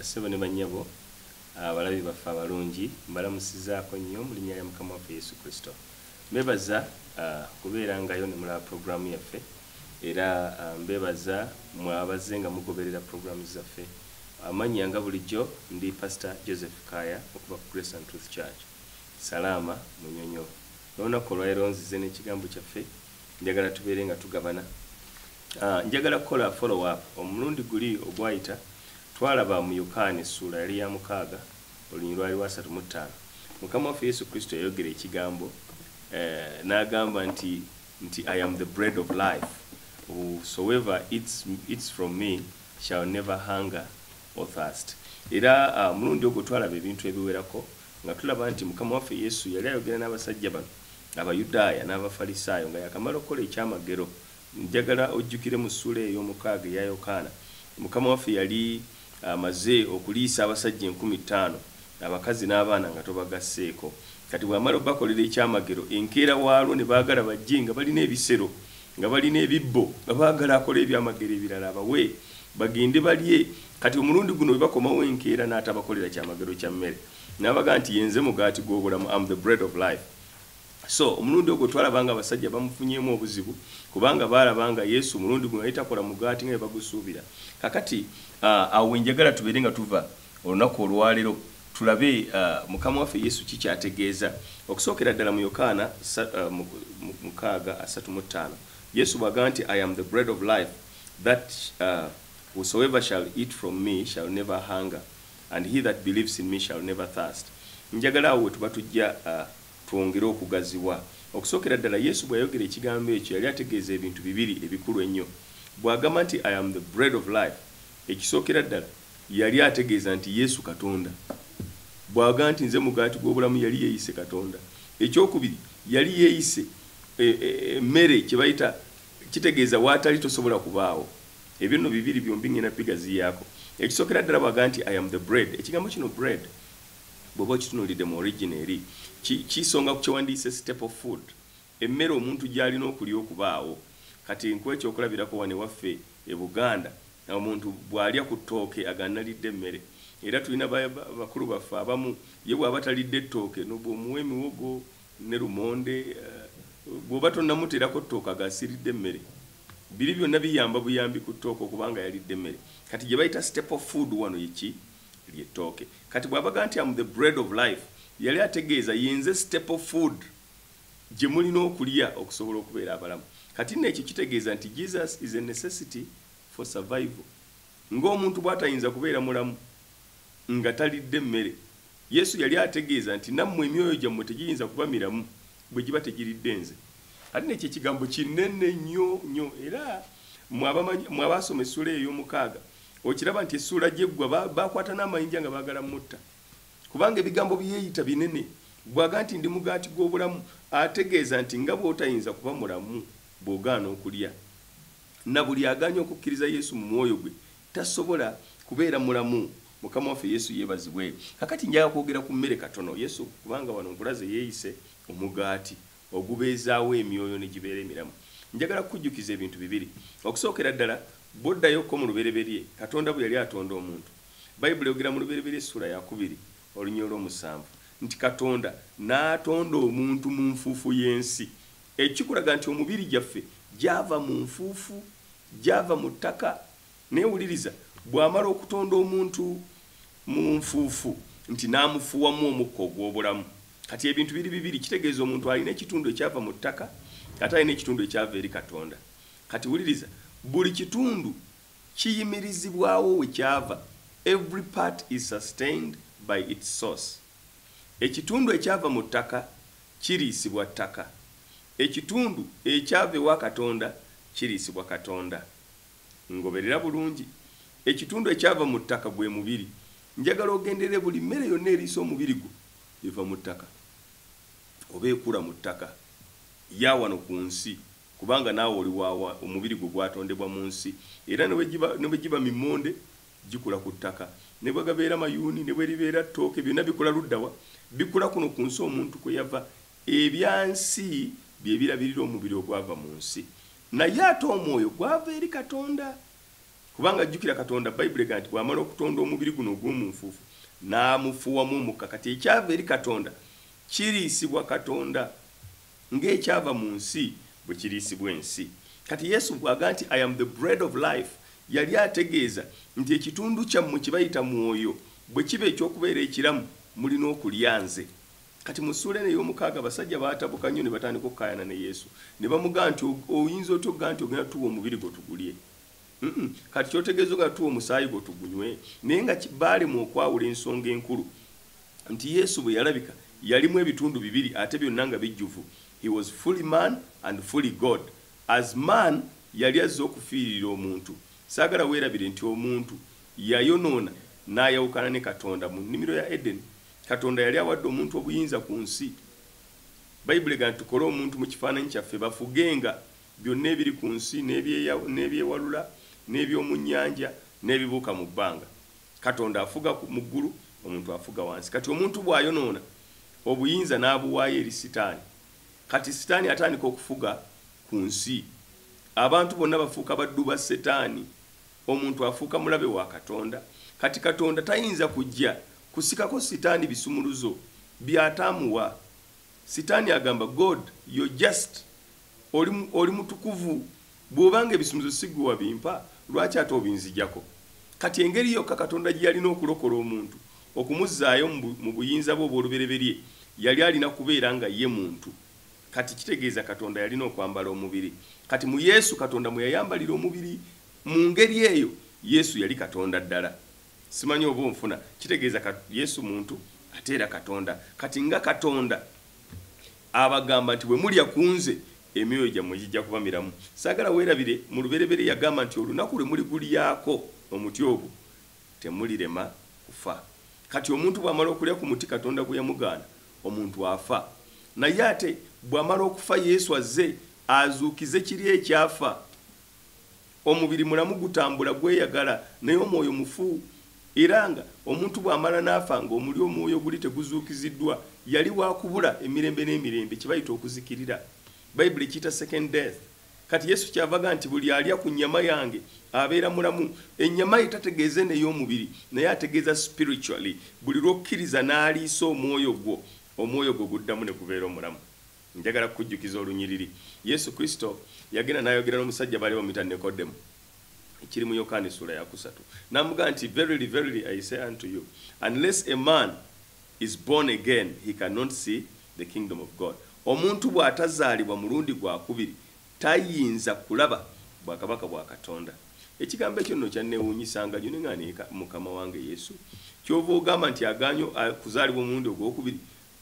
basebo ne banyabo abalabi baffe abalungi mbalamusizaako nnyo mu linnya lya Mukama waffe Yesu Kristo. Mbebaza kubeera ngayo ne mulaba programu yaffe era mbebaza mwabaze nga mugoberera programu zaffe. Amanyi nga bulijjo ndi Pastor Joseph Kaya okuva ku Grace and Truth Church. Salama munyonyo. Olunaku olwaleero nzize n'ekigambo kyaffe njagala tubeere nga tugabana. Njagala kukola follow up omulundi guli ogwayita twalaba mu Yokaana essula yali ya 6 olunyiriri lwali lwa 35. Mukama waffe Yesu Kristo yayogera ekigambo n'agamba nti I am the bread of life. Whosoever eats from me shall never hunger or thirst. Era mulundi ogwo twalaba ebintu ebiwerako nga tulaba nti Mukama waffe Yesu yali ayogera n'abasajja bano Abayudaaya n'Abafalisaayo nga yakamala okukola ekyamagero. Njagala ojjukire mu ssula ey'omukaaga eya Yokaana. Mukama waffe yali amaze okuliisa abasajja 50,000 abakazi n'abaana nga tobagasseeko. Kati bw'amala bakolera ekyamagero enkeera waalwo ne baagala bajje nga balina ebisero nga balina ebibbo nga baagala akola ebyamagero ebirala abawe bagende balye. Kati omulundi guno bwe bakomawo enkeera n'atabakolera kyamagero kya mmere n'abaga nti yenze mugaati gw'obulamu, am the bread of life. So omulundi ogwo twalabanga abasajja bamufunyeemu obuzibu kubanga baalabanga Yesu omulundi guno yayitakola mugaati nga bagusuubira. Kakati awo njagala tubeere nga tuva olunaku olwaleero tulabe Mukama waffe Yesu kikyategeeza okusookera ddala mu Yokaana 6:35. Yesu bw'agamba nti I am the bread of life that whosoever shall eat from me shall never hunger and he that believes in me shall never thirst. Njagala awo tuba tujja twongere okugaziwa. Okusookera ddala Yesu bw'ayogera ekigambo ekyo yali ategeeza ebintu bibiri ebikulu ennyo. Bw'agamba nti I am the bread of life, ekisookera ddala yali ategeeza nti Yesu Katonda. Bw'agamba nti nze mugaati gw'obulamu yali yeeyise Katonda. Ekyokubiri yali yeeyise emmere kye bayita kitegeeza waatali tosobola kubaawo. Ebyo nno bibiri byombi ngenda bigaziyaako. Ekisookera ddala bw'agamba nti I am the bread. Ekigambo kino bread bw'oba okitunuulidde mu original kisonga ku kyewandiise staple food. Emmere omuntu gy'alina okulya okubaawo. Kati nkuwa ekyokulabirako wane waffe e Buganda omuntu bw'alya ku ttooke agannalidde emmere. Era tulina bakulu baffe abamu ye bw'aba talidde ettooke bw'omuwa emiwogo ne lumonde bw'oba tonnamuteerako ttooke agasiridde emmere. Biri byonna biyamba buyambi ku ttooke okubanga yalidde emmere. Kati gye bayita staple food wano yeki ly'ettooke. Kati bw'abaga nti am the bread of life yali ategeeza yenze staple food gye mulina okulya okusobola okubeera abalamu. Kati n'ekyo kitegeeza nti Jesus is a necessity for survival. Ng'omuntu bw'atayinza kubeera mulamu nga talidde mmere, Yesu yali ategeeza nti nammwe emyoyo gyammwe tegiyinza kuba miramu bwe giba tegiridde nze. Ate n'ekyo ekigambo kinene nnyo era mw'abaasoma essula ey'omukaaga okiraba nti essula gy'eggwa bakwata n'amayinja nga baagala mutta kubanga ebigambo byeeyita binene. Bw'aga nti ndi mugaati gw'obulamu ategeeza nti nga bw'otayinza kuba mulamu bw'ogaana okulya. Na buli agaanya okukkiriza Yesu mu mwoyo gwe tasobola kubeera mulamu. Mukama waffe Yesu yeebazibwe. Kakati njagala kwogera ku mmere katono. Yesu kubanga wano nkulaze yeeyise omugaati ogubeezaawo emyoyo ne gibeera emiramu. Njagala kukujjukiza ebintu bibiri. Okusookera ddala bw'oddayoko mu lubereberye Katonda bwe yali atonda omuntu. Bayibuli yogera mu lubereberye essula ya 2 olunyiriri olw'omusanvu nti Katonda n'atonda omuntu mu nfuufu y'ensi. Ekikulaga nti omubiri gyaffe gyava mu nfuufu, gyava mu ttaka. Neewuliriza bw'amala okutonda omuntu mu nfuufu nti n'amufuuwamu omukka ogw'obulamu. Kati ebintu bibiri kitegeeza omuntu alina ekitundu ekyava mu ttaka ate alina ekitundu ekyava eri Katonda. Kati wuliriza buli kitundu kiyimirizibwawo we kyava. Every part is sustained by its source. Ekitundu ekyava mu ttaka kiriisibwa ttaka. Ekitundu ekyava ewa Katonda kiriisibwa Katonda. Ngoberera bulungi. Ekitundu ekyava mu ttaka gwe mubiri. Njagala ogendere buli mmere yonna eriisa omubiri gwo eva mu ttaka oba ekula mu ttaka ya wano ku nsi kubanga naawe oli waawa omubiri gwo gwatondebwa mu nsi. Era ne bwe giba mimonde gikula ku ttaka, ne bwe gabeera mayuuni, ne bwe libeera ttooke, byonna bikula luddawa? Bikula kuno ku nsi omuntu kwe yava. Ebyansi bye birabirira omubiri ogwava mu nsi. Naye ate omwoyo gwava eri Katonda. kubanga jjukira Katonda Bible ganti bw'amala okutonda omubiri guno ogw'omunfuufu n'amufuuwamu omukka. Kati ekyava eri Katonda kiriisibwa Katonda ng'ekyava mu nsi bwe kiriisibwa ensi. Kati Yesu bw'aga nti I am the bread of life, yali ategeeza nti ekitundu kyammwe kye bayita mwoyo bwe kiba ekyokubeera ekiramu mulina okulya nze. Kati mu ssuula ey'omukaaga abasajja baatabuka nnyo ne batandika okukaayana ne Yesu ne bamugamba nti oyinza otya okugaa nti ogenda tuwa omubiri gwo tugulye? Kati kyotegeeza nga tuwa omusaayi gwo tugunywe. Naye nga baalema okwawula ensonga enkulu nti Yesu bwe yalabika yalimu ebitundu bibiri ate byonna nga bijjuvu. He was fully man and fully God. As man yali azze okufiirira omuntu. Saagala weerabire nti omuntu yayonoona n'ayawukana ne Katonda mu nnimiro ya Eden. Katonda yali awadde omuntu obuyinza ku nsi. Bayibuli ga tukole omuntu mu kifaananyi kyaffe bafugenga byonna ebiri ku nsi n'ebyewalula n'eby'omu nnyanja n'ebibuuka mu bbanga. Katonda afuga mu ggulu, omuntu afuga wansi. Kati omuntu bw'ayonoona obuyinza n'abuwaayo eri Sitaani. Kati Sitaani atandika okufuga ku nsi. Abantu bonna bafuuka baddu ba Setaani. Omuntu afuuka mulabe wa Katonda. Kati Katonda tayinza kujja kusikako Sitaani bisumuluzo by'ataamuwa. Sitaani agamba God you're just oli mutukuvu, bw'obanga ebisumuluzo sigwe wabimpa lwaki ate obinzijjako? Kati engeri yokka Katonda gye yalina okulokola omuntu okumuzzaayo mu buyinza bwe obw'olubereberye yali alina kubeera nga ye muntu. Kati kitegeeza Katonda yalina okwambala omubiri. Kati mu Yesu Katonda mwe yayambalira omubiri mu ngeri eyo Yesu yali Katonda ddala. Simanyi oba onfuna. Kitegeeza Yesu muntu ate era Katonda. Kati nga Katonda abagamba nti bwe mulya ku nze emyoyo gyammwe gijja kuba miramu. Saagala weerabire mu luberebere yagamba nti olunaku lwe muligulyako omuti ogwo temulirema kufa. Kati omuntu bw'amala okulya ku muti Katonda gwe yamugaana omuntu afa. Naye ate bw'amala okufa Yesu azze azuukize kiri ekyafa. Omubiri mulamu gutambula gweyagala naye omwoyo mufu. Era nga omuntu bw'amala n'afa ng'omuli omwoyo guli teguzuukiziddwa yali wakubula emirembe n'emirembe kye bayita okuzikirira. Bayibuli kiyita second death. Kati Yesu kyavaga nti buli alya ku nnyama yange abeera mulamu. Ennyama ye tategeeze n'ey'omubiri naye ategeeza spiritually. Buli lw'okkiriza n'aliisa omwoyo gwo, omwoyo gwo guddamu ne gubeera omulamu. Njagala kujjukiza olunyiriri. Yesu Kristo yagenda n'ayogera n'omusajja bali bamuyita Nikodemo. Ekiri mu Yokaana essula ya 3. N'amugamba nti verily verily I say unto you, unless a man is born again he cannot see the kingdom of God. Omuntu bw'atazaalibwa mulundi gwakubiri tayinza kulaba bwakabaka bwa Katonda. Ekigambo ekyo nno kyanneewuunyisanga nnyo neŋŋanika Mukama wange Yesu. Kyova ogamba nti aganyo kuzaalibwa omulundi ogwokubiri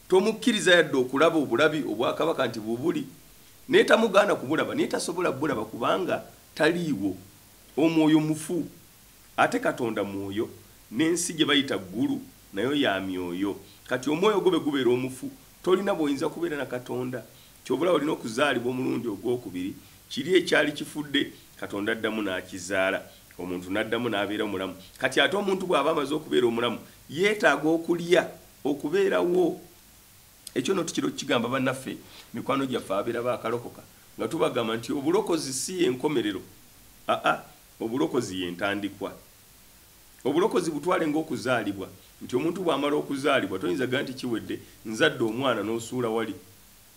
tomukkiriza yadde okulaba obulabi obwakabaka nti bubuli. Naye tamugaana kubulaba naye tasobola bulaba kubanga taliiwo. Omwoyo mufu. Ate Katonda mwoyo n'ensi gye bayita ggulu nayo ya myoyo. Kati omwoyo gwo bwe gubeera omufu tolina bw'oyinza kubeera na Katonda. Kyobula olina okuzaalibwa omulundi ogwokubiri kiri ekyali kifudde Katonda addamu n'akizaala omuntu n'addamu n'abeera omulamu. Kati ate omuntu bw'aba amaze okubeera omulamu yeetaaga okulya okubeerawo. Ekyo no tukiro kigamba bannaffe mikwano gyaffe abeera baakalokoka nga tubagamba nti obulokozi si y'enkomerero. Obulokozi y'entandikwa. Obulokozi butwale ng'okuzaalibwa nti omuntu bw'amala okuzaalibwa toyinza gamba nti kiwedde nzadde omwana n'osuula wali.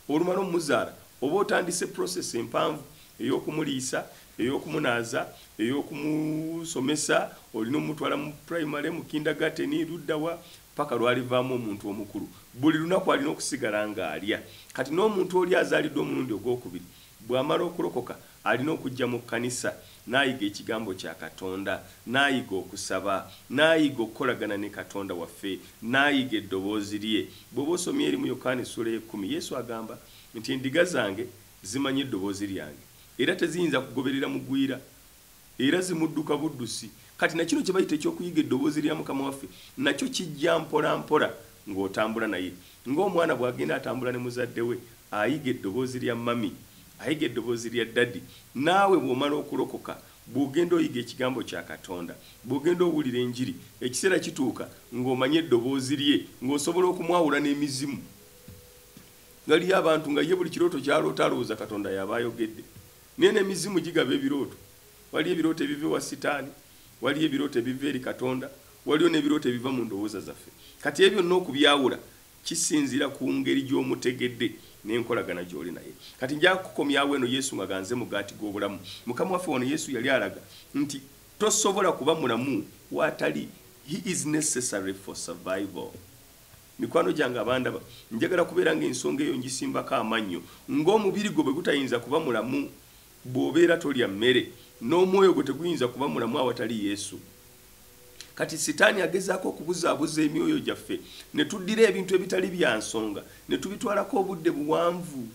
Olumala omuzaala oba otandise process empanvu ey'okumuliisa, ey'okumunaaza, ey'okumusomesa, olina omutwala mu primary, mu kindergarten, luddawa paka lwalivaamu omuntu omukulu. Buli lunaku alina okusigala ng'alya. Kati n'omuntu oli azaaliddwa omulundi ogwokubiri bw'amala okulokoka alina okujja mu kkanisa n'ayiga ekigambo kya Katonda, n'ayiga okusaba, n'ayiga okukolagana ne Katonda waffe, n'ayiga eddoboozi lye. Bw'oba osomye eri mu Yokaana essula y'ekumi Yesu agamba nti endiga zange zimanyi eddoboozi lyange era teziyinza kugoberera mugwira era zimudduka buddusi. Kati na kino kye bayita ekyokuyiga eddoboozi lya Mukama waffe nakyo kijja mpola mpola ng'otambula naye. Ng'omwana bw'agenda atambula ne muzadde we ayiga eddoboozi lya mami, ayiga eddoboozi lya daddi. Naawe bw'omala okulokoka bw'ogenda oyiga ekigambo kya Katonda, bw'ogenda owulira enjiri, ekiseera kituuka ng'omanye eddoboozi lye ng'osobola okumwawula n'emizimu. Waliyo abantu nga ye buli kirooto kyaloota alowooza Katonda y'aba ayogedde. Naye n'emizimu gigaba ebirooto. Waliyo ebirooto ebiva ewa Sitaani, waliyo ebirooto ebiva eri Katonda, waliyo n'ebirooto ebiva mu ndowooza zaffe. Kati ebyo n'okubyawula kisinziira ku ngeri gy'omutegedde n'enkolagana gy'oli naye. Kati nja kukomyawo eno Yesu nga ganze mugaati gw'obulamu. Mukama waffe wano Yesu yali alaga nti tosobola kuba mulamu watali. He is necessary for survival. Mikwano gyange abandaba, njagala kubeera ng'ensonga eyo ngisimbako amannyo ng'omubiri gwo bwe gutayinza kuba mulamu bw'obeera tolya mmere, n'omwoyo gwe teguyinza kuba mulamu awatali Yesu. Kati sitaani agezaako okubuzaabuza emyoyo gyaffe ne tuddira ebintu ebitali bya nsonga ne tubitwalako obudde buwanvu.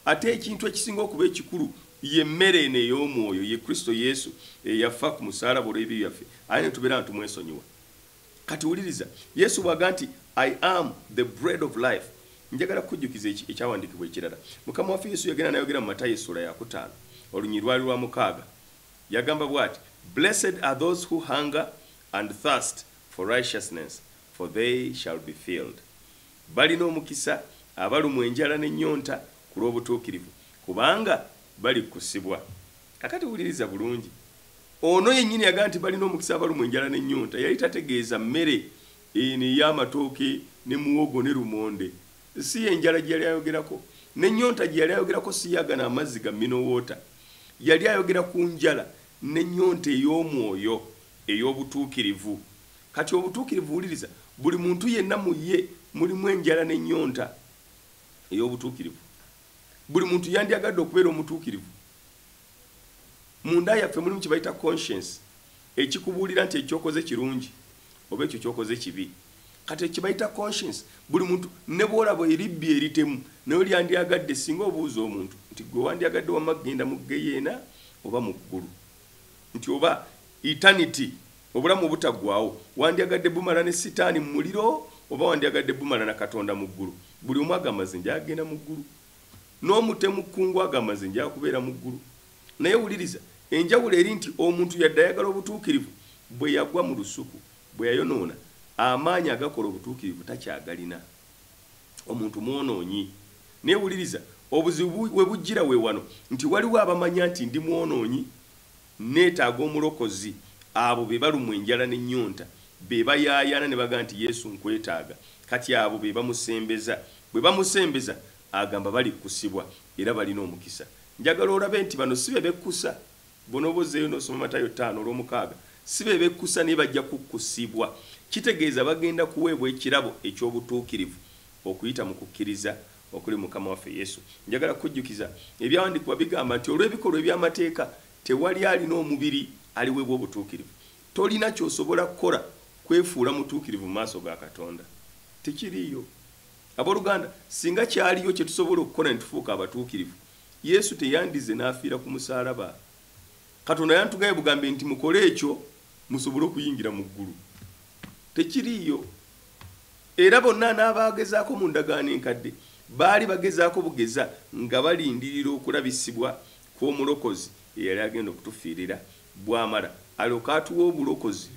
Ate ekintu ekisinga okuba ekikulu ye mmere eno ey'omwoyo, ye Kristo Yesu eyafa ku musaalaba olw'ebibi byaffe, aye ne tubeera nga tumwesonyiwa. Kati wuliriza, Yesu bw'aga nti I am the bread of life. Njagala kujjukiza ekyawandiikibwa ekirala. Mukama waffe Yesu yagenda n'ayogera mu Matayo essula ya 5 olunyi lwali lwa 6. Yagamba bw'ati, blessed are those who hunger and thirst for righteousness, for they shall be filled. Balina omukisa abalumwa enjala n'ennyonta ku lw'obutuukirivu, kubanga bali kusibwa. Kakati wuliriza bulungi. Ono yennyini yaga nti balina omukisa abalumwa enjala n'ennyonta, yali tategeeza mmere eno ey'amatooke ne muwogo ne lumonde. Si enjala gye yali ayogerako, n'ennyonta gye yali ayogerako si yagana amazzi ga minowoota. Yali ayogera ku njala n'ennyonta ey'omwoyo ey'obutuukirivu. Kati obutuukirivu wuliriza, buli muntu yenna mu ye mulimu enjala n'ennyonta ey'obutuukirivu. Buli muntu yandyagadde okubeera omutuukirivu. Munda yaffe mulimu kye bayita conscience, ekikubuulira nti ekyokoze kirungi oba ekyo kyokoze kibi. Kati kye bayita conscience, buli muntu ne bw'olaba eribbi eritemu naye lyandyagadde, singa obuuza omuntu nti gwe wandyagadde wamma kugenda mu ggeyeena oba mu ggulu, nti oba eternity obulamu obutaggwaawo wandyagadde bumala ne sitaani mu muliro oba wandyagadde bumala na Katonda mu ggulu. Buli omu agamba nze nja kugenda mu ggulu, n'omutemu kkungu agamba nze nja kubeera mu ggulu. Naye wuliriza, enjawulo eri nti omuntu yadde ayagala obutuukirivu bwe yagwa mu lusuku, bwe yayonoona, amaanyi agakola obutuukirivu takyagalina. Omuntu mwonoonyi. Naye wuliriza, obuzibu we bujjira we wano nti waliwo abamanya nti ndi mwonoonyi, neetaaga omulokozi. Abo be balumwa enjala n'ennyonta, be bayaayana ne baga nti Yesu nkwetaaga. Kati abo be bamusembeza. Bwe bamusembeza agamba bali kusibwa era balina omukisa. Njagala olabe nti bano si be bekkusa. Bonobozeeyo n'osoma Matayo 5:6. Si be bekkusa naye bajja kukkusibwa. Kitegeeza bagenda kuweebwa ekirabo eky'obutuukirivu okuyita mu kukkiriza okuli Mukama waffe Yesu. Njagala kujjukiza ebyawandiikibwa bigamba nti olw'ebikolwa eby'amateeka tewali alina omubiri aliweebwa obutuukirivu. Tolina ky'osobola kukola kwefuula mutuukirivu mu maaso ga Katonda. Tekiriiyo. Abooluganda, singa kyaliyo kye tusobola okukola ne tufuuka abatuukirivu, Yesu teyandize n'afiira ku musaalaba. Katonda yantugaye bugambe nti mukole ekyo musobole okuyingira mu ggulu. Tekiriiyo. Era bonna n'abaagezaako mu ndagaano enkadde baali bagezaako bugeza nga balindirira okulabisibwa kw'omulokozi eyali agenda okutufiirira bw'amala alyoka atuwa obulokozi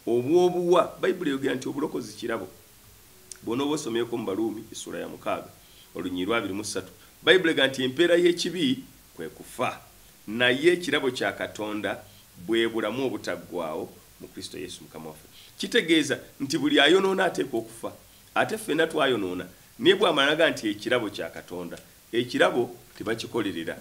obw'obuwa. Bayibuli eyogera nti obulokozi kirabo. Bw'onooba osomyeko mu Baluumi essula ya 6 olunyi lwa 23, Bayibuli egamba nti empeera y'ekibi kwe kufa, naye ekirabo kya Katonda bwe bulamu obutaggwaawo mu Kristo Yesu Mukama waffe. Kitegeeza nti buli ayonoona ateekwa okufa. Ate ffenna twayonoona naye bw'amala n'agamba nti ekirabo kya Katonda. Ekirabo tebakikolerera.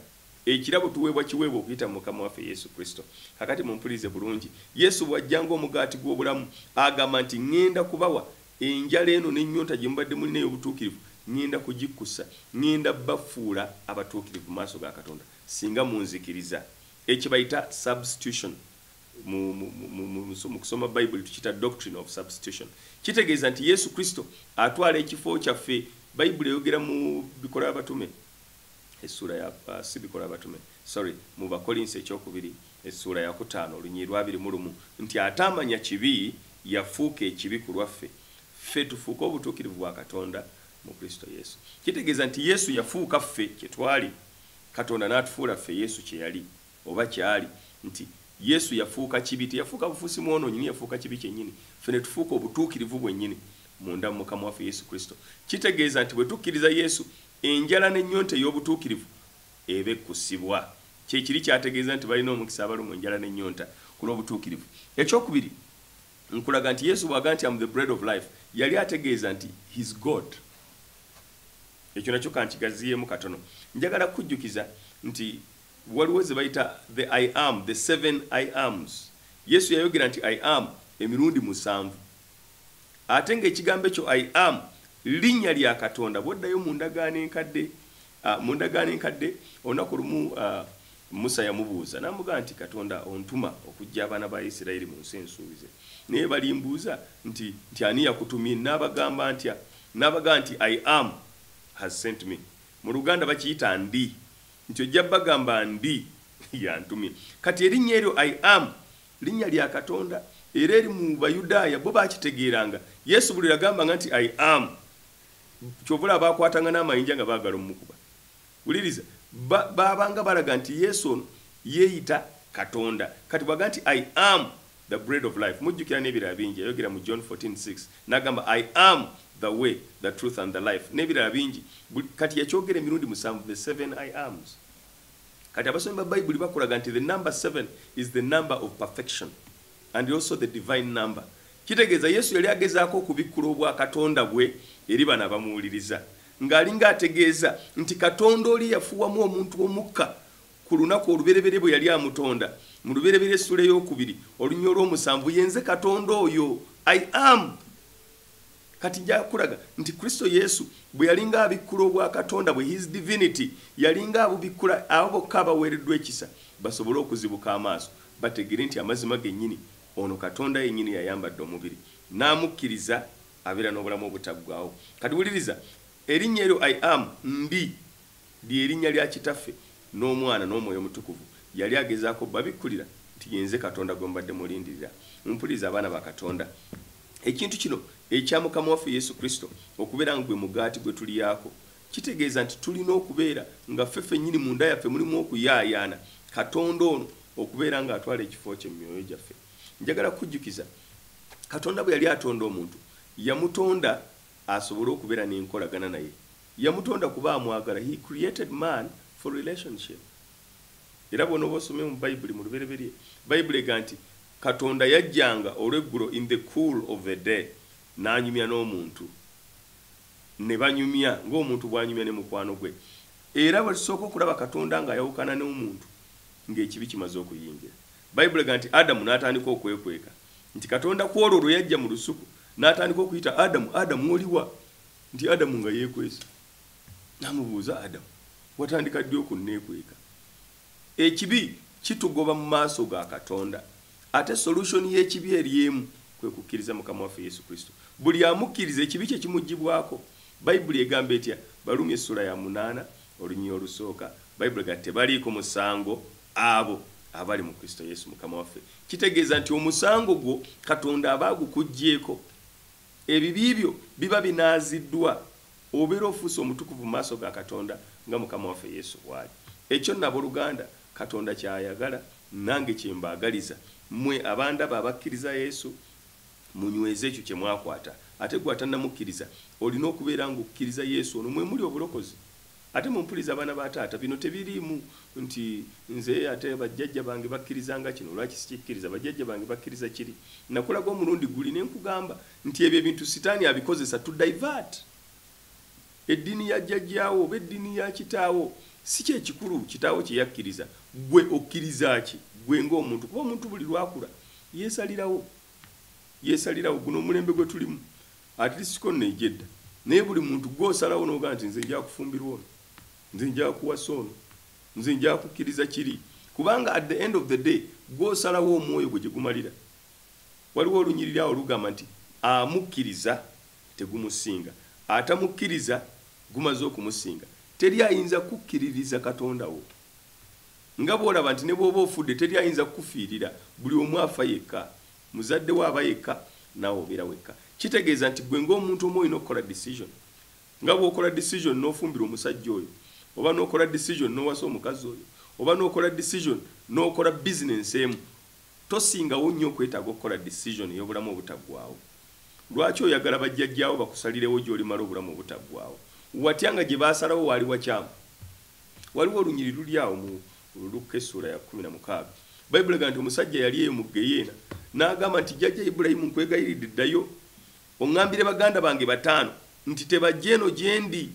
Ekirabo tuweebwa kiweebwa okuyita mu Mukama waffe Yesu Kristo. Kakati mumpulirize bulungi. Yesu bw'ajjanga omugaati gw'obulamu agamba nti ŋŋenda kubawa enjala eno n'ennyonta gye mubadde mulina ey'obutuukirivu, ŋŋenda kugikkusa, ŋŋenda bafuula abatuukirivu mu maaso ga Katonda singa munzikiriza. Ekyo bayita substitution. Mu kusoma Bayibuli tukiyita doctrine of substitution. Kitegeeza nti Yesu Kristo atwala ekifo kyaffe. Bayibuli eyogera mu Bikola by'Abatume essula ya si Bikola by'Abatume, sorry, mu Bakolinsi ekyokubiri essula ya 5 olunyi lwa 21 nti atamanya kibi yafuuka ekibi ku lwaffe, ffe tufuuka obutuukirivu bwa Katonda mu Kristo Yesu. Kitegeeza nti Yesu yafuuka ffe kye twali, Katonda n'atufuula ffe Yesu kye yali oba kyali. Nti Yesu yafuuka kibi, teyafuuka bufuusi mwonoonyi, yafuuka kibi kyennyini. Ffe ne tufuuka obutuukirivu bwennyini munda mu Mukama waffe Yesu Kristo. Kitegeeza nti bwe tukkiriza Yesu, enjala n'ennyonta ey'obutuukirivu eba ekkusibwa. Kye kiri kyategeeza nti balina omukisa abalumwa enjala n'ennyonta, kulw'obutuukirivu. Ekyokubiri nkulaga nti Yesu bw'aga nti am the bread of life yali ategeeza nti his God. Ekyo nakyo kankigaziyeemu katono. Njagala kujjukiza nti waliwo ze bayita the I am, the 7 I ams. Yesu yayogera nti I am emirundi 7. Ate ng'ekigambo ekyo I am linnya lya Katonda. Bw'oddayo mu ndagaano enkadde olunaku lumu Musa yamubuuza n'amugamba nti Katonda ontuma okujja abaana ba Isirayiri mu nsi ensuubize. Naye balimbuuza nti ani yakutumye? N'abagamba nti I am has sent me. Mu Luganda bakiyita ndi, nti ojja bagamba ndi yantumye. Kati erinnya eryo I am linnya lya Katonda era eri mu Bayudaaya bo bakitegeeranga. Yesu buli yagambanga nti I am, kyovula bakwatanga n'amayinja nga baagala omukuba. Wuliriza, babanga balaga nti Yesu ono yeeyita Katonda. Kati bwaga nti I am the bread of life. Mujjukira n'ebirala bingi yayogera mu John 14:6 n'agamba I am the way, the truth and the life. N'ebirala bingi kati yakyogera emirundi 7, the 7 I ams. Kati abasomi ba Bayibuli bakulaga nti the number 7 is the number of perfection and also the divine number. Kitegeeza Yesu yali agezaako okubikkula obwa Katonda bwe eri bano abamuwuliriza. Ng'alinga ategeeza nti Katonda oli yafuwamu omuntu omukka ku lunaku olubereberye bwe yali amutonda. Mu lubereberye essula ey'okubiri olunya olw'omusanvu yenze Katonda oyo I am. Kati jakulaga nti Kristo Yesu bwe yalinga abikkula obwa Katonda bwe his divinity yalinga abubikkula abo bokka abaweereddwa ekisa basobole okuzibuka amaaso bategere nti amazima gennyini ono Katonda yennyini yayambadde omubiri n'amukkiriza abeera n'obulamu obutaggwaawo. Kati wuliriza, erinnya eryo I am ndi lye erinnya lya Kitaffe n'Omwana n'Omwoyo Omutukuvu. Yali agezaako babikkulira nti yenze Katonda gwe mbadde mulindirira. Mpuliriza abaana ba Katonda, ekintu kino ekya Mukama waffe Yesu Kristo okubeera nga gwe mugaati gwe tuliyako kitegeeza nti tulina okubeera nga ffeffe nnyini munda yaffe mulimu okuyaayaana Katonda ono okubeera nga atwala ekifo kye mu myoyo gyaffe. Njagala kujjukiza Katonda bwe yali atonda omuntu yamutonda asobole okubeera n'enkolagana naye. Yamutonda kuba amwagala. He created man for relationship. Era bw'onooba osomye mu Bayibuli mu lubereberye Bayibuli ega nti Katonda yajjanga olw'eggulo in the cool of the day n'anyumya n'omuntu ne banyumya ng'omuntu bw'anyumya ne mukwano gwe. Era bwe tusooka okulaba Katonda ng'ayawukana n'omuntu ng'ekibi kimaze okuyingira. Bayibuli ega nti Adamu n'atandika okwekweka nti Katonda ku olwo lwe yajja mu lusuku n'atandika okuyita Adamu, Adamu oliwa? Nti Adamu nga yeekwese. N'amubuuza Adamu, watandika ddi okunneekweka? Ekibi kitugoba mu maaso ga Katonda. Ate solution y'ekibi eri emu kwe kukkiriza Mukama waffe Yesu Kristo. Buli amukkiriza ekibi kye kimugibwako. Bayibuli egamba etya? Balumi essula ya 8 olunya olusooka. Bayibuli egamba tebaliiko musango abo abali mu Kristo Yesu Mukama waffe. Kitegeeza nti omusango gwo Katonda aba agukuggyeko. Ebibi byo biba binaaziddwa. Obeera ofuuse omutukuvu mu maaso ga Katonda nga Mukama waffe Yesu bw'ali. Ekyo nnabooluganda Katonda kyayagala nange kye mbaagaliza. Mmwe abandaba abakkiriza Yesu munyweze ekyo kye mwakwata. Ate gwe atannamukkiriza olina okubeera ng'okkiriza Yesu ono mwe muli obulokozi. Ate mumpuliriza abaana ba taata bino tebiriimu nti nze ate bajjajja bange bakkirizanga kino lwaki sikikkiriza, bajjajja bange bakkiriza kiri. Nakulaga omulundi guli ne nkugamba nti ebyo ebintu sitaani abikozesa to divert. Eddiini ya jjajjaawo oba eddiini ya kitaawo si kyekikulu kitaawo kye yakkiriza. Gwe okkiriza ki? Gwe ng'omuntu, kuba omuntu buli lwakula yeesalirawo guno omulembe gwe tulimu at least ko nejjedda. Naye buli muntu gw'osalawo n'ogaa nti nze nja kufumbirwa ono, nze nja kuwasa ono, nze nja kukkiriza kiri. Kubanga at the end of the day gw'osalawo omwoyo gwe gye gumalira. Waliwo olunyirira olugamba nti amukkiriza tegumusinga, atamukkiriza gumaze okumusinga. Teri ayinza kukkiririza Katonda wo. Nga bw'olaba nti ne bw'oba ofudde teri ayinza kukufiirira. Buli omu afa yekka. Muzadde we aba yekka, naawe obeera wekka. Kitegeeza nti gwe ng'omuntu omu olina okukola decision. Nga bw'okola decision n'ofumbira omusajja oyo, oba n'okola decision n'owasa omukazi oyo, oba n'okola decision n'okola business emu, tosingawo nnyo okwetaaga okukola decision ey'obulamu obutaggwaawo. Lwaki oyagala bajjajjaawo bakusalirewo gy'olimala obulamu obutaggwaawo? Watya nga gye baasalawo waali wakyamu. Waliwo olunyiri luli awo mu Luka essula ya 16. Bayibuli egamba nti omusajja yali eyo mu Geyeena n'agamba nti jjajja Ibulayimu nkwegayiridde ddayo oŋŋambire baganda bange 5 nti tebajja eno gye ndi.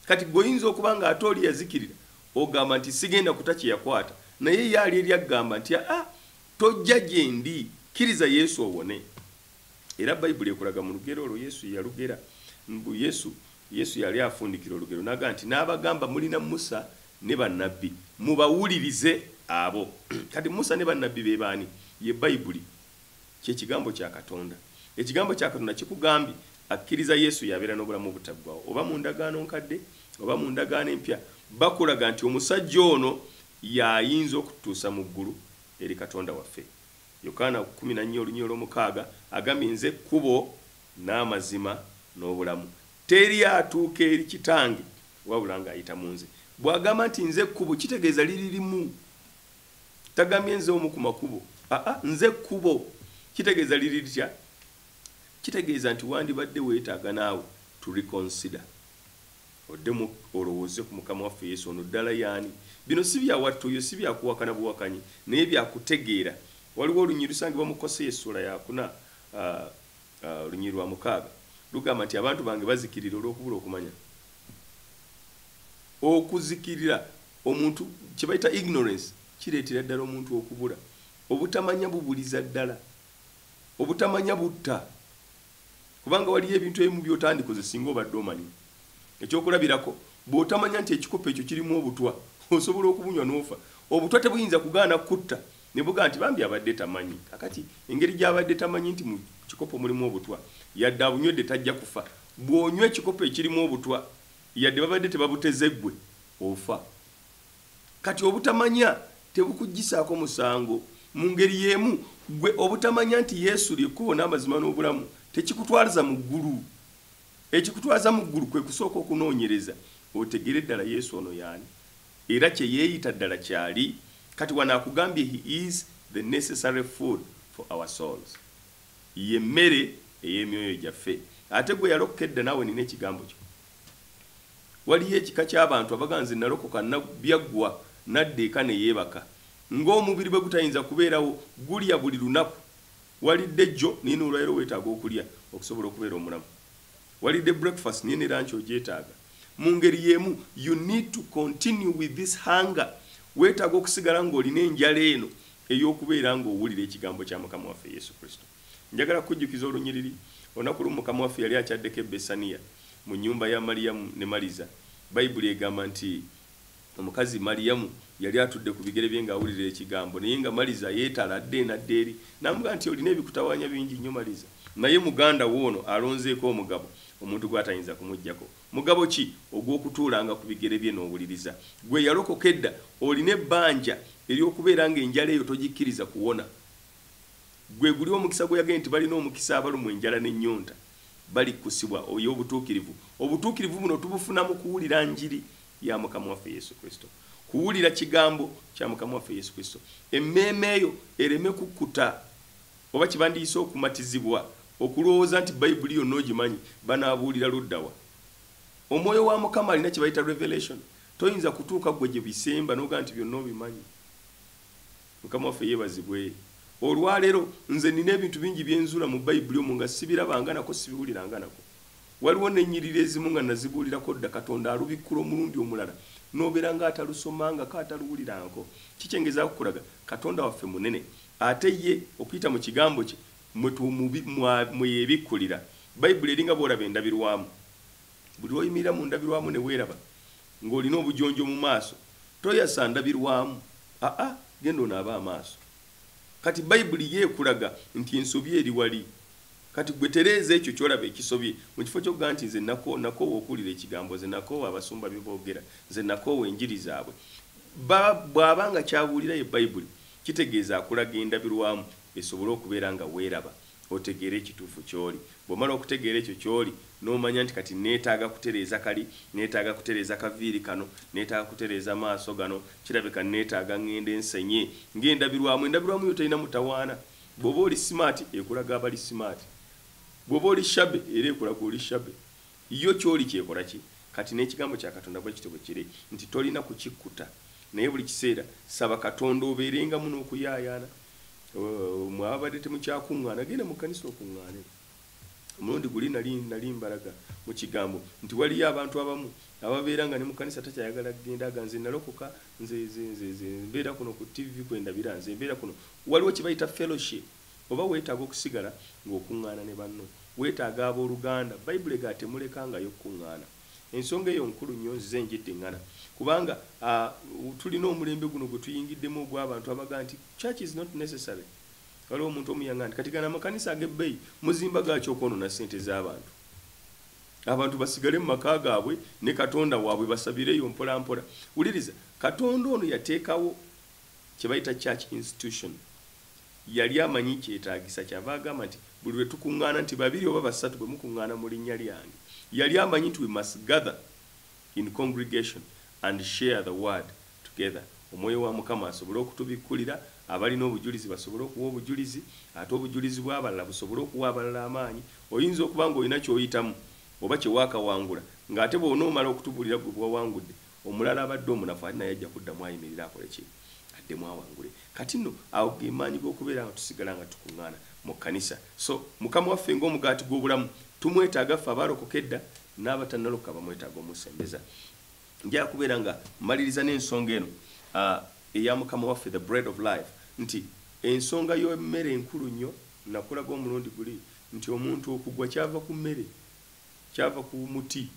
Kati goyinza okuba nga ate oli yazikirira ogamba nti sigenda kuta kye yakwata, naye yali eri agamba nti tojja gye ndi, kkiriza Yesu owone. Era Bayibuli ekulaga mu lugero olwo Yesu yalugera. Yesu yali afundikira olugero n'agamba nti n'abagamba mulina Musa ne bannabbi mubawulirize abo. Kati Musa ne bannabbi be baani? Ye Bayibuli, kye kigambo kya Katonda. Ekigambo kya Katonda kikugambye akkiriza Yesu yabeera n'obulamu obutaggwaawo, oba mu ndagaano nkadde oba mu ndagaano empya. Bakulaga nti omusajja ono yayinza okutuusa mu ggulu eri Katonda waffe. Yokaana 14:6 agambye nze ekkubo n'amazima n'obulamu, teri atuuka eri Kitange wabula ng'ayita mu nze. Bw'agamba nti nze ekkubo kitegeeza liri limu, tagambye nze omu ku makubo. Nze ekkubo kitegeeza liri litya? Kitegeeza nti wandibadde weetaaga naawe to reconsider, oddemu olowooze ku Mukama waffe Yesu ono ddala yaani. Bino si bya wattuyo, si bya kuwakana buwakanyi, naye bya kutegeera. Waliwo olunyi lusangibwa mu Koseya essula ya 4 olunyi lwa 6 lugamba nti abantu bange bazikirira olw'okubula okumanya. Okuzikirira omuntu kye bayita ignorance kireetera ddala omuntu okubula. Obutamanya bubuliza ddala, obutamanya butta, kubanga waliyo ebintu ebimu by'otandikoze singa obadde omanyi. Ekyokulabirako, bw'otamanya nti ekikopo ekyo kirimu obutwa osobola okubunywa n'ofa. Obutwa tebuyinza kugaana kutta ne bugaa nti bambi abadde tamanyi. Kakati engeri gy'abadde tamanyi nti mu kikopo mulimu obutwa, yadde abunywedde tajja kufa. Bw'onywa ekikopo ekirimu obutwa, yadde babadde tebabuteze ggwe, ofa. Kati obutamanya tebukuggisaako musango. Mu ngeri y'emu gwe obutamanya nti Yesu ly'ekkubo n'amazima n'obulamu tekikutwaliza mu ggulu. Ekikutwaza mu ggulu kwe kusooka okunoonyereza otegere ddala Yesu ono yaani, era kye yeeyita ddala kyali. Kati wano akugambye he is the necessary food for our souls, ye mmere ey'emyoyo gyaffe. Ate gwe yalokoka edda naawe nina ekigambo kyo. Waliyo ekika ky'abantu abaga nze nalokoka byaggwa nadda eka ne yeebaka, ng'omubiri bwe gutayinza kubeerawo gulya buli lunaku. Walidde jjo niye n'olwaleero weetaaga okulya okusobola okubeera omulamu. Walidde breakfast niye ne lunch ogyetaaga. Mu ngeri y'emu you need to continue with this hunger. Weetaaga okusigala ng'olina enjala eno ey'okubeera ng'owulira ekigambo kya Mukama waffe Yesu Kristo. Njagala kujjukiza olunyiriri olunaku lumu Mukama waffe yali akyaddeko e Besaniya mu nnyumba ya Maliyamu ne Maliza. Bayibuli egamba nti omukazi Maliyamu yali atudde ku bigere bye ng'awulira ekigambo, naye nga Maliza yeetaladde nadda eri. N'amugamba nti olina ebikutawaanya bingi nnyo Maliza, naye muganda woono alonzeeko omugabo, omuntu gw'atayinza kumuggyako. Mugabo ki? Ogw'okutuulanga ku bigere bye n'owuliriza. Gwe yalokoka edda olina ebbanja ery'okubeera ng'enjala eyo togikkiriza kuwona. Gwe guli omukisa gwe yagenda nti balina omukisa abalumwa enjala n'ennyonta bali kusibwa oyo obutuukirivu. Obutuukirivu buno tubufuna mu kuwulira njiri ya Mukama waffe Yesu Kristo, kuwulira kigambo kya Mukama waffe Yesu Kristo. Emmeeme eyo ereme kukkuta oba kibandiyise okumatizibwa okulowooza nti Bayibuli yonna ogimanyi, banaabuulira luddawa. Omwoyo wa Mukama alina kye bayita revelation. Toyinza kutuuka gwe gye bisemba n'ogaa nti byonna obimanyi. Mukama waffe yeebazibwe. Olwaleero nze nina ebintu bingi byenzula mu Bayibuli omwo nga sibirabanga nako sibiwuliranga nako. Waliwo n'ennyiriri ezimu nga nazibuulirako dda Katonda alubikkula omulundi omulala n'obeera ng'atalusomanga k'ataluwuliranko. Kikyengeza okukulaga Katonda waffe munene, ate ye okuyita mu kigambo kye mwe yeebikkulira. Bayibuli eringa bw'olaba endabirwamu. Buli lw'oyimirira mu ndabirwamu ne weeraba ng'olina obujonjo mu maaso, toyasa ndabirwamu, genda onaaba amaaso. Kati Bayibuli yeekulaga nti ensobi eri wali. Kati gwe tereeza ekyo kyolaba ekisobye mu kifo ky'okugaa nti nze nakoowa okuwulira ekigambo, nze nakoowa abasumba bye boogera, nze nakoowa enjiri zaabwe. Bw'abanga kyabuulira ye Bayibuli kitegeeza akulaga endabirwamu esobole okubeera nga weeraba otegeera ekituufu ky'oli. Bw'omala okutegeera ekyo ky'oli n'omanya nti kati neetaaga kutereeza kali, neetaaga kutereeza kaviiri kano, neetaaga kutereeza maaso gano, kirabika neetaaga ngende ensenye ng'endabirwamu. Endabirwamu yo talina mutawaana. Bw'oba oli simaati ekulaga abali simaati, bw'oba oli shabe era ekulaga oli shabe. Yo ky'oli kyekola ki? Kati n'ekigambo kya Katonda bwe kityo bwe kiri nti tolina kukikkuta, naye buli kiseera saba Katonda obeerenga muno okuyaayana. Mwabadde temukyakuŋŋaana genda mu kkanisa okuŋŋaane. Omulundi guli nali mbalaga mu kigambo nti waliyo abantu abamu ababeera nga ne mu kkanisa takyayagala kugenda aganze nalokoka nze mbeera kuno ku TV kwendabira nze mbeera kuno. Waliwo kye bayita fellowship, oba weetaaga okusigala ng'okuŋŋaana ne banno, weetaaga abooluganda. Bayibuli ega temulekangayo kuŋŋaana. Ensonga eyo nkulu nnyo nzize njidde ngana kubanga tulina omulembe guno gwe tuyingiddemu ogw'abantu abaga nti church is not necessary. Waliwo omuntu omuyanga nti kati gana amakanisa ag'ebbeeyi muzimba gaaki okwonoona ssente z'abantu. Abantu basigale mu maka gaabwe ne Katonda waabwe basabireyo mpola mpola. Wuliriza, Katonda ono yateekawo kye bayita church institution. Yali amanyi kyetaagisa, kyava agamba nti buli lwe tukuŋŋaana nti babiri oba basatu bwe mukuŋŋaana mu linnya lyange. Yali amanyi nti we must gather in congregation and share the word together. Omwoyo wa Mukama asobole okutubikkulira, abalina obujulizi basobole okuwa obujulizi, ate obujulizi bw'abalala busobole okuwa abalala amaanyi. Oyinza okuba ng'olina ky'oyitamu oba kye waakawangula, ng'ate bw'onoomala okutubuulira gwe bwawangudde, omulala abadde omunafu ate naye ajja kuddamu ayimirira akole ki? Addemu awangule. Kati nno awo ge maanyi g'okubeera nga tusigala nga tukuŋŋaana mu kkanisa. So Mukama waffe ng'omugaati gw'obulamu tumwetaaga ffe abaalokoka edda n'abatannalokoka bamwetaaga omusembeza. Njala kubeera nga mmaliriza n'ensonga eno eya Mukama waffe, the bread of life, nti ensonga y'emmere enkulu nnyo. Nakulaga omulundi guli nti omuntu okugwa kyava ku mmere, kyava ku muti.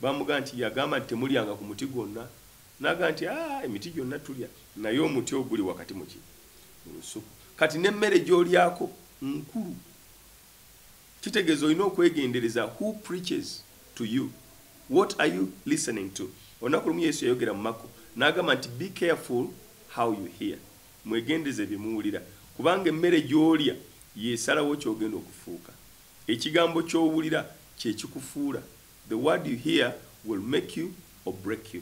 Bamuga nti yagamba nti temulyanga ku muti gwonna, naga nti emiti gyonna tulya, naye omuti oguli wakati mu lusuku. Kati n'emmere gy'olyako nkulu. Kitegeeza olina okwegendereza who preaches to you. What are you listening to? Olunaku lumu Yesu yayogera mu Mako n'agamba nti be careful how you hear. Mwegendeze bye muwulira, kubanga emmere gy'olya yeesalawo ky'ogenda okufuuka. Ekigambo ky'owulira kye kikufuula. The word you hear will make you or break you.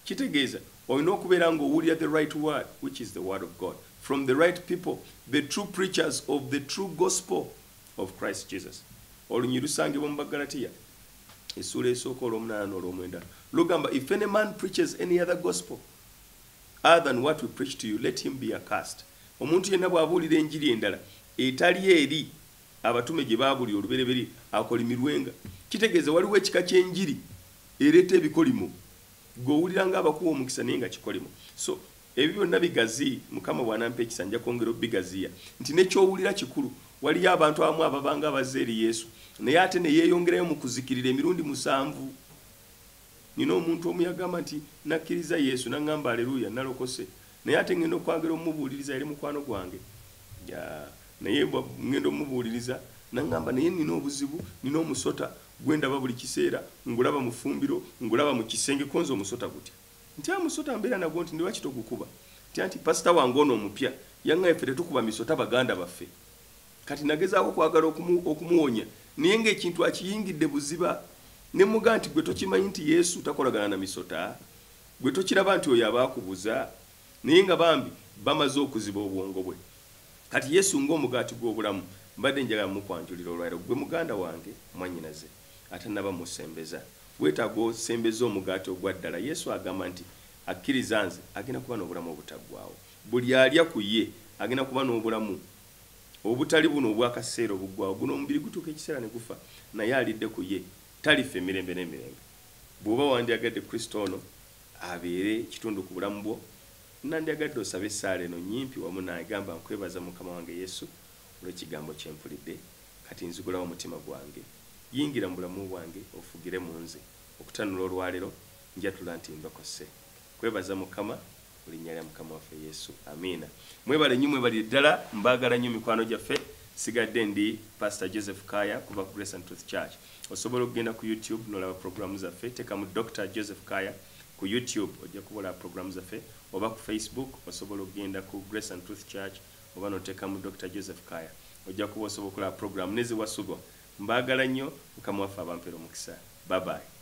Kitegeeza olina okubeera ng'owulira the right word, which is the word of God, from the right people, the true preachers of the true gospel of Christ Jesus. Olunyi lusangibwa mu Bagalatiya essula esooka olw'omunaana n'olw'omwenda lugamba, if any man preaches any other gospel other than what we preach to you, let him be accursed. Omuntu yenna bw'abuulira enjiri endala etali eri abatume gye baabuli olubereberye akolimirwenga. Kitegeeza waliwo ekika ky'enjiri ereeta ebikolimo, gw'owulira ng'abakuwa omukisa naye nga kikolimo. So ebyo byonna bigazi, Mukama bw'anampa ekisa nja kwongera obigaziya nti nekyowulira kikulu. Waliyo abantu abamu ababanga abazze eri Yesu naye ate ne yeeyongerayo mu kuzikirira emirundi 7. Nina omuntu omu yagamba nti nakkiriza Yesu n'aŋŋamba aleluya nalokose, naye ate ngenda okwagala omubuuliriza eri mukwano gwange. Naye ngenda omubuuliriza n'aŋŋamba naye nina obuzibu, nina omusota gwendaba buli kiseera, ngulaba mu ffumbiro, ngulaba mu kisenge, konza omusota gutya. Nti amusota mbeera nagwo nti ndiwaki togukuba? Nti pasita wange ono omupya yaŋŋaye ffe tetukuba misota baganda baffe. Kati nagezaako kwagala okumuwonya naye ng'ekintu akiyingidde buziba. Ne muga nti gwe tokimanyi nti Yesu takolagana na misota? Gwe tokiraba nti oyo abaakubuza? Naye nga bambi bamaze okuziba obwongo bwe. Kati Yesu ng'omugaati gw'obulamu mbadde njagala mukwanjulira olwaliro, gwe muganda wange mwannyinaze ate naba musembeza. Weetaaga osembeza omugaati ogwa ddala. Yesu agamba nti akkiriza nze agenda kuba n'obulamu obutaggwaawo. Buli alya ku ye agenda kuba n'obulamu obutali buno obw'akaseera obuggwaawo. Guno omubiri gutuuka ekiseera ne gufa, naye alidde ku ye talifa emirembe n'emirembe. Bw'oba wandyagadde Kristo ono abeere kitundu ku bulamu bwo, nandyagadde osabe essaala eno nnyimpi wamu naye, gamba nkwebaza Mukama wange Yesu olw'ekigambo kye mpulidde, kati nzigulawo omutima gwange, yingira mu bulamu bwange ofugire mu nze. Okutanula olwaleero njatula nti ndokose. Kwebaza Mukama mu linnya lya Mukama waffe Yesu, amiina. Mwebale nnyo, mwebali ddala, mbaagala nnyo mikwano gyaffe. Sigadde ndi Pastor Joseph Kaya kuva ku Grace and Truth Church. Osobola okugenda ku YouTube n'olaba programu zaffe, teekamu Dr. Joseph Kaya ku YouTube ojja kubola programu zaffe, oba ku Facebook osobola okugenda ku Grace and Truth Church oba n'oteekamu Dr. Joseph Kaya ojja kuba osobola okulaba programu neziwasubwa. Mbaagala nnyo, Mukama waffe abampeera omukisa. Bye bye.